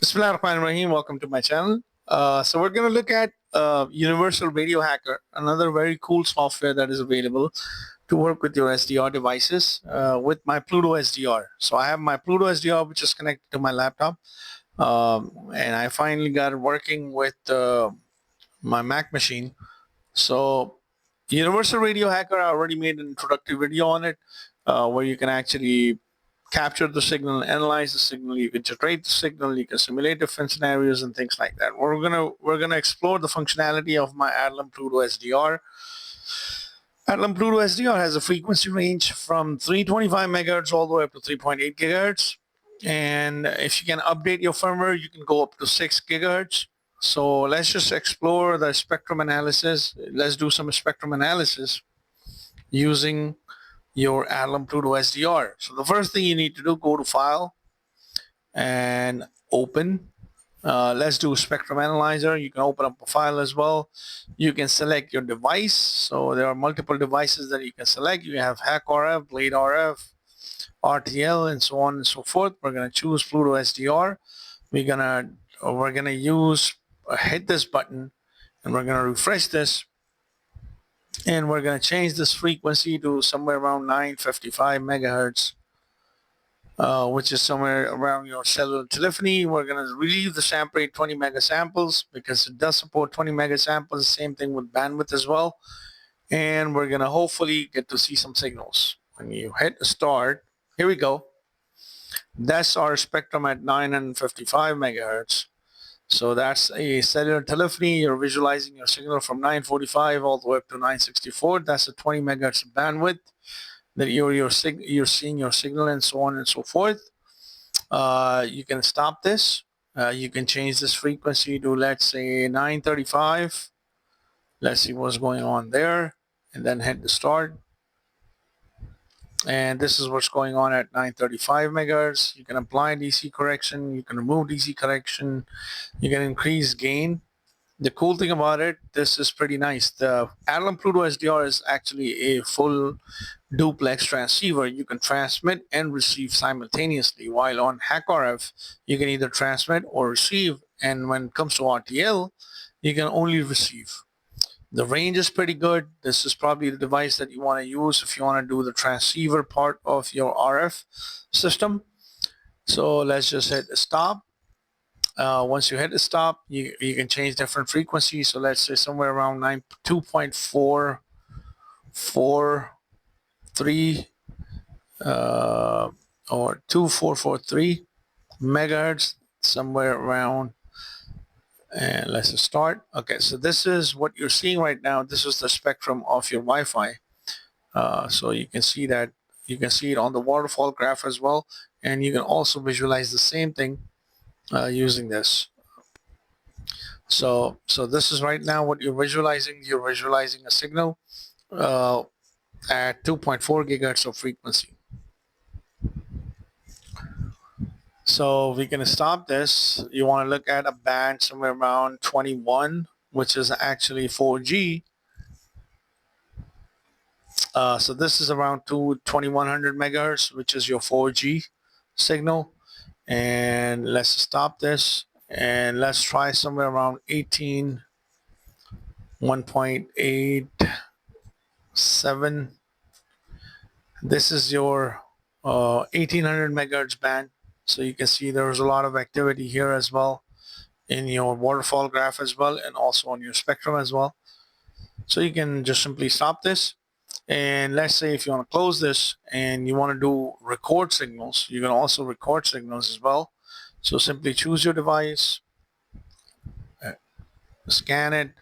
Bismillahirrahmanirrahim. Welcome to my channel. So we're going to look at Universal Radio Hacker, another very cool software that is available to work with your SDR devices with my Pluto SDR. So I have my Pluto SDR which is connected to my laptop, and I finally got it working with my Mac machine. So Universal Radio Hacker, I already made an introductory video on it where you can actually capture the signal, analyze the signal, you can generate the signal, you can simulate different scenarios and things like that. We're gonna explore the functionality of my ADALM-Pluto SDR. ADALM-Pluto SDR has a frequency range from 325 megahertz all the way up to 3.8 gigahertz. And if you can update your firmware, you can go up to 6 gigahertz. So let's just explore the spectrum analysis. Let's do some spectrum analysis using your ADALM-Pluto SDR. So the first thing you need to do, go to File and Open. Let's do Spectrum Analyzer. You can open up a file as well. You can select your device. So there are multiple devices that you can select. You have Hack RF, Blade RF, RTL, and so on and so forth. We're going to choose Pluto SDR. We're gonna use hit this button, and we're gonna refresh this. And we're going to change this frequency to somewhere around 955 megahertz, which is somewhere around your cellular telephony. We're going to relieve the sample rate 20 megasamples because it does support 20 megasamples. Same thing with bandwidth as well. And we're going to hopefully get to see some signals. When you hit start, here we go. That's our spectrum at 955 megahertz. So that's a cellular telephony. You're visualizing your signal from 945 all the way up to 964. That's a 20 megahertz bandwidth that you're seeing your signal, and so on and so forth. You can stop this. You can change this frequency to, let's say, 935. Let's see what's going on there, and then hit the start. And this is what's going on at 935 megahertz. You can apply DC correction, you can remove DC correction, you can increase gain. The cool thing about it, this is pretty nice. The ADALM-Pluto SDR is actually a full duplex transceiver. You can transmit and receive simultaneously, while on Hack RF, you can either transmit or receive. And when it comes to RTL, you can only receive. The range is pretty good. This is probably the device that you want to use if you want to do the transceiver part of your RF system. So let's just hit stop. Once you hit the stop, you can change different frequencies. So let's say somewhere around 2.443 or 2443 megahertz, somewhere around. And let's start. Okay, so this is what you're seeing right now. This is the spectrum of your Wi-Fi. So you can see that, you can see it on the waterfall graph as well, and you can also visualize the same thing using this. So this is right now what you're visualizing. You're visualizing a signal at 2.4 gigahertz of frequency. So we can stop this. You want to look at a band somewhere around 21, which is actually 4G. So this is around 2100 megahertz, which is your 4G signal. And let's stop this, and let's try somewhere around 1.87. This is your 1800 megahertz band. So you can see there's a lot of activity here as well in your waterfall graph as well, and also on your spectrum as well. So you can just simply stop this. And let's say if you want to close this and you want to do record signals, you can also record signals as well. So simply choose your device, scan it,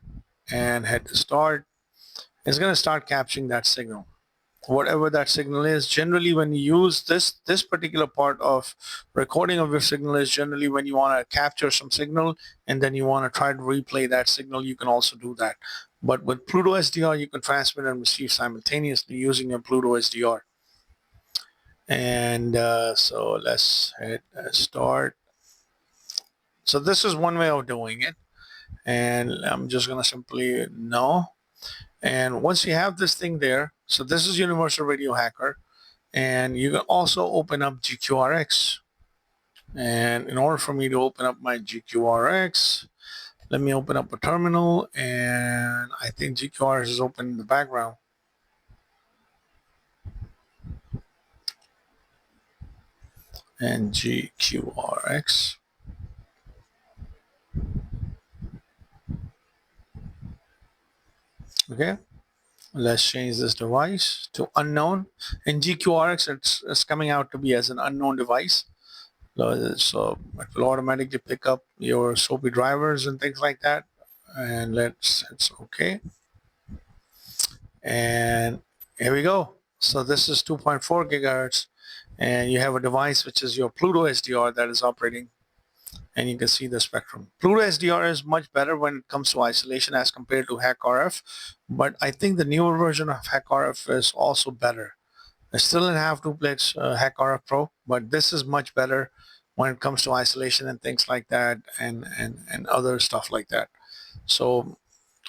and hit start. It's going to start capturing that signal, whatever that signal is. Generally, when you use this particular part of recording of your signal is generally when you want to capture some signal and then you want to try to replay that signal. You can also do that. But with Pluto SDR, you can transmit and receive simultaneously using your Pluto SDR. And so let's hit start. So this is one way of doing it, and I'm just going to simply no. And once you have this thing there, so this is Universal Radio Hacker, and you can also open up GQRX. And in order for me to open up my GQRX, let me open up a terminal, and I think GQRX is open in the background. And GQRX. Okay, let's change this device to unknown. In GQRX, it's coming out to be as an unknown device. So it will automatically pick up your SOAP drivers and things like that. And it's okay. And here we go. So this is 2.4 gigahertz, and you have a device which is your Pluto SDR that is operating, and you can see the spectrum. Pluto SDR is much better when it comes to isolation as compared to HackRF, but I think the newer version of HackRF is also better. It's still in half duplex HackRF Pro, but this is much better when it comes to isolation and things like that, and other stuff like that. So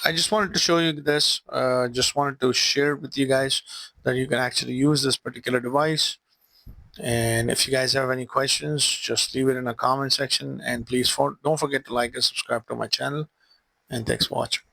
I just wanted to show you this. Just wanted to share with you guys that you can actually use this particular device. And if you guys have any questions, just leave it in the comment section. And please don't forget to like and subscribe to my channel. And thanks for watching.